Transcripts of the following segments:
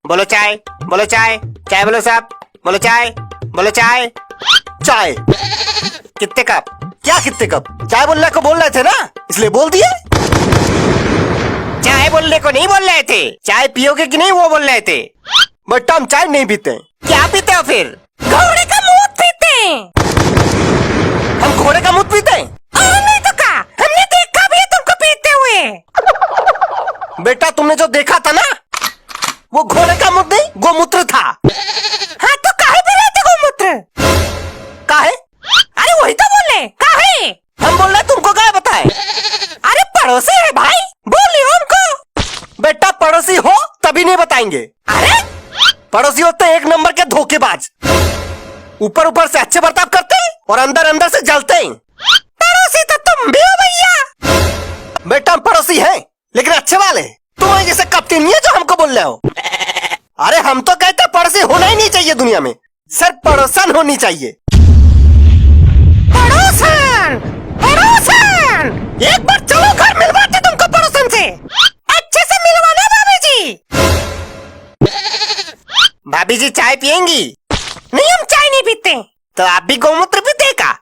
बोलो चाय, बोलो चाय, चाय बोलो साहब, बोलो चाय, बोलो चाय। चाय कितने कप? क्या कितने कप? चाय बोलने को बोल रहे थे ना, इसलिए बोल दिए। चाय बोलने को नहीं बोल रहे थे, चाय पियोगे कि नहीं वो बोल रहे थे। बट हम चाय नहीं पीते। क्या पीते हो फिर? घोड़े का मूत पीते हैं। हम घोड़े का मूत पीते हैं? और नहीं तो क्या, हमने देखा भी है तुमको पीते हुए। बेटा तुमने जो देखा था ना, वो घोड़े का मूत नहीं, गोमूत्र था। हाँ तो काहे पी रहे थे गोमूत्र? काहे? अरे वही तो बोले, काहे? हम बोल रहे तुमको क्या बताए? अरे पड़ोसी है भाई, बोलिए उनको। बेटा पड़ोसी हो तभी नहीं बताएंगे। अरे पड़ोसी होते हैं एक नंबर के धोखेबाज। ऊपर ऊपर से अच्छे बर्ताव करते हैं और अंदर अंदर से जलते हैं। पड़ोसी तो तुम भी हो भैया। बेटा हम पड़ोसी हैं, लेकिन अच्छे वाले। तुम जैसे कपटी नहीं है जो हमको बोल रहे हो। अरे हम तो कहते हैं पड़ोसी होना ही नहीं चाहिए दुनिया में, सिर्फ पड़ोसन होनी चाहिए। पड़ोसन, पड़ोसन। एक बार चलो घर मिलवाते तुमको पड़ोसन से, अच्छे से मिलवाना भाभी जी। भाभी जी चाय पियेंगी? नहीं हम चाय नहीं पीते। तो आप भी गोमूत्र पीते का?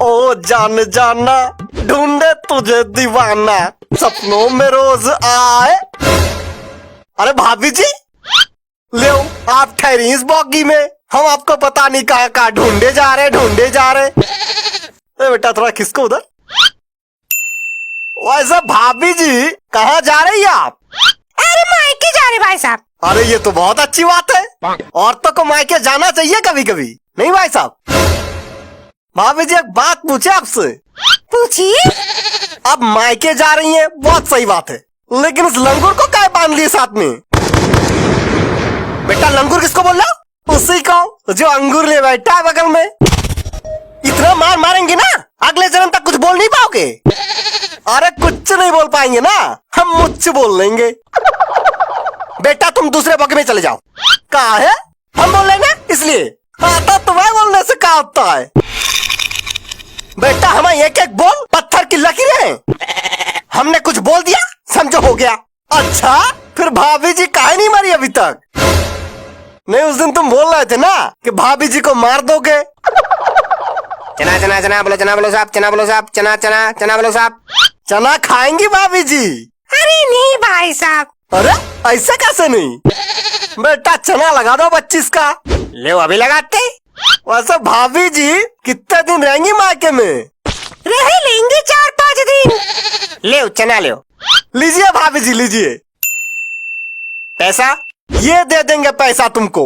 ओ जान जाना ढूंढे तुझे दीवाना, सपनों में रोज आए। अरे भाभी जी ले आप ठहरी इस बॉगी में, हम आपको पता नहीं कहाँ कहाँ ढूंढे जा रहे। ए बेटा थोड़ा खिसको उधर। वैसे भाभी जी कहाँ जा रही है आप? अरे मायके जा रहे भाई साहब। अरे ये तो बहुत अच्छी बात है, औरतों को मायके जाना चाहिए कभी कभी, नहीं भाई साहब? भाभी जी एक बात पूछे आपसे। पूछिए। अब मायके जा रही हैं, बहुत सही बात है, लेकिन उस लंगूर को क्या बांध लिए साथ में? बेटा लंगूर किसको बोल रहा? उसी को जो अंगूर ले बैठा है बगल में। इतना मार मारेंगे ना अगले जन्म तक कुछ बोल नहीं पाओगे। अरे कुछ नहीं बोल पाएंगे ना, हम मुझसे बोल लेंगे। बेटा तुम दूसरे बॉगी में चले जाओ। कहा है? हम बोल रहे ना इसलिए। आता तुम्हें बोलने से क्या होता है? बेटा हमें एक एक बोल पत्थर की लकीरें हैं। हमने कुछ बोल दिया समझो हो गया। अच्छा फिर भाभी जी काहे नहीं मरी अभी तक? नहीं उस दिन तुम बोल रहे थे ना कि भाभी जी को मार दोगे। चना चना चना बोलो, चना बोलो साहब, चना बोलो साहब, चना चना चना बोलो साहब। चना खाएंगी भाभी जी? अरे नहीं भाई साहब। अरे ऐसे कैसे नहीं? बेटा चना लगा दो 25 का। ले अभी लगाते। वैसे भाभी जी कितने दिन रहेंगी मायके में? रह लेंगे 4-5 दिन। ले चना ले। लीजिए भाभी जी लीजिए। पैसा? ये दे देंगे पैसा तुमको।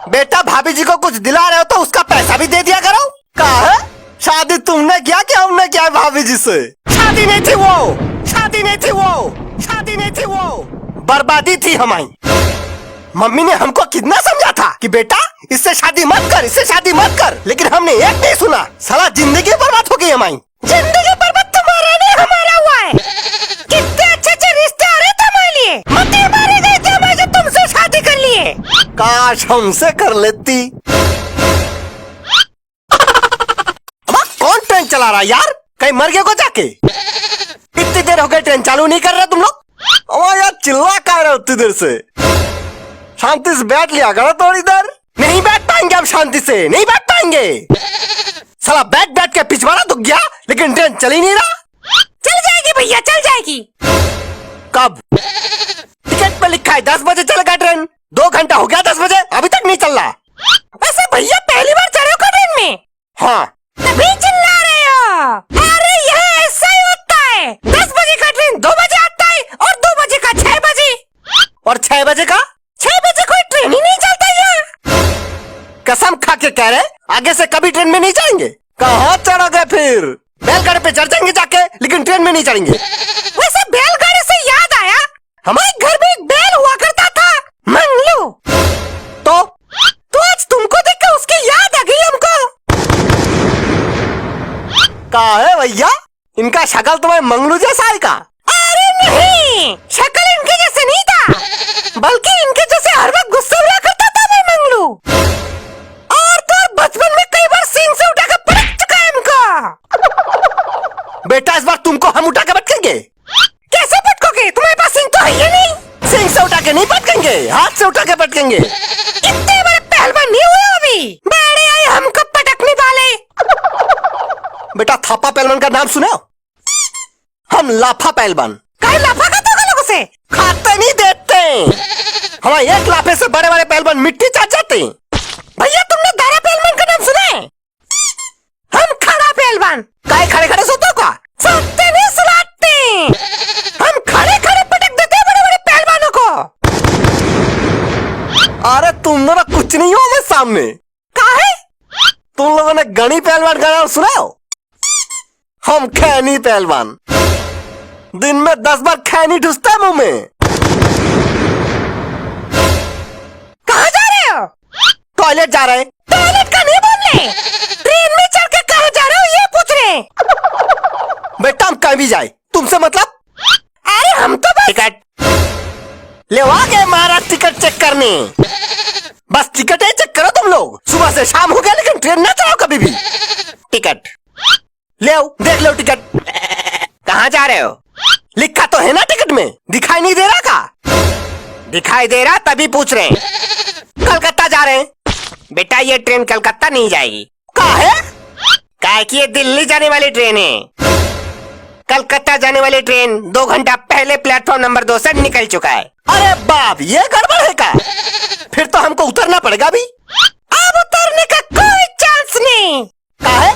बेटा भाभी जी को कुछ दिला रहे हो तो उसका पैसा भी दे दिया करो। कहा है? शादी तुमने किया कि हमने किया भाभी जी से? शादी नहीं थी वो, शादी नहीं थी वो, शादी नहीं थी वो, बर्बादी थी हमारी। मम्मी ने हमको कितना समझा था कि बेटा इससे शादी मत कर, इससे शादी मत कर, लेकिन हमने एक नहीं सुना। साला जिंदगी बर्बाद हो गई हमारी। जिंदगी बर्बाद तुम्हारा नहीं हमारा हुआ है। कितने अच्छे अच्छे रिश्ते आ रहे थे हमारे लिए, मते मारे गए थे हमारे जो तुमसे शादी कर लिए। काश हमसे कर लेती। अब कौन ट्रेन चला रहा है यार? कहीं मर गए को जाके? इतनी देर हो गई ट्रेन चालू नहीं कर रहे तुम लोग। ओ यार चिल्ला क्या रहे हो उतनी देर से? शांति से बैठ लिया करो थोड़ी देर। नहीं बैठ पाएंगे अब शांति से, नहीं बैठ पाएंगे। साला बैठ बैठ के पिछवाड़ा दुख गया, लेकिन ट्रेन चल ही नहीं रहा। चल जाएगी भैया, चल जाएगी। कब? टिकट पे लिखा है 10 बजे चलेगा ट्रेन। 2 घंटा हो गया 10 बजे, अभी तक नहीं चल रहा। वैसे भैया पहली बार चढ़े हो ट्रेन में? हाँ तभी चिल्ला रहे हो। अरे यहाँ ऐसा ही होता है, 10 बजे का ट्रेन 2 बजे आता है और 2 बजे का 6 बजे। और 6 बजे का? 6 बजे कोई ट्रेन ही नहीं चलता यहाँ। कसम खा के कह रहे आगे से कभी ट्रेन में नहीं चढ़ेंगे। कहाँ चढ़ोगे फिर? बैलगाड़ी पे चढ़ जाएंगे जाके, लेकिन ट्रेन में नहीं चढ़ेंगे। वैसे बैलगाड़ी से याद आया, हमारे घर में एक बैल हुआ करता था, मंगलू। तो आज तुमको देख के उसकी याद आ गई हमको। कहा है भैया? इनका शक्ल तुम्हें मंगलू जैसा है का? अरे नहीं, शक्ल इनके जैसे नहीं था, बल्कि इनके जैसे हर वक्त गुस्से हुआ करता था मैं मंगलू। और तो बचपन में कई बार सींग से उठाकर पटक चुका है इनको। बेटा इस बार तुमको हम उठा के पटकेंगे। कैसे पटकोगे? तुम्हारे पास सिंह तो है ही पटकेंगे, हाथ से उठा के पटकेंगे। इतने बड़े पहलवान नहीं हुए अभी, बड़े आए हमको पटकने वाले। बेटा थापा पहलवान का नाम सुना? हम लाफा पहलवान। कहीं लाफा खाते हो लोगों से? खाते नहीं देते, हमारे एक लाफे से बड़े बड़े पहलवान मिट्टी चाट जाते। भैया तुमने दारा पहलवान का नाम सुना है? हम खड़ा पहलवान। काय खड़े खड़े सोते हो का? सोते नहीं सुलाते, हम खड़े खड़े पटक देते हैं बड़े बड़े पहलवानों को। अरे तुम लोग कुछ नहीं हो मेरे सामने। काहे? तुम लोगों ने गणी पहलवान का नाम सुना हो? हम खैनी पहलवान, दिन में 10 बार खैनी ठुसता है मुंह में। कहाँ जा रहे हो? टॉयलेट जा रहे। टॉयलेट का नहीं बोल रहे, ट्रेन में चढ़ के कहाँ जा रहे हो ये पूछ रहे। बेटा हम कहीं भी जाए, तुमसे मतलब? अरे हम तो बस टिकट ले आ गए महाराज टिकट चेक करने। बस टिकट ही चेक करो तुम लोग, सुबह से शाम हो गया लेकिन ट्रेन ना चलाओ कभी भी। टिकट ले आओ, देख लो टिकट। कहाँ जा रहे हो? लिखा तो है ना टिकट में, दिखाई नहीं दे रहा का? दिखाई दे रहा तभी पूछ रहे हैं। कलकत्ता जा रहे हैं। बेटा ये ट्रेन कलकत्ता नहीं जाएगी। कहा है? काहे कि ये दिल्ली जाने वाली ट्रेन है। कलकत्ता जाने वाली ट्रेन 2 घंटा पहले प्लेटफॉर्म नंबर 2 से निकल चुका है। अरे बाप, ये गड़बड़ है का? फिर तो हमको उतरना पड़ेगा अभी। अब उतरने का कोई चांस नहीं। कहा है?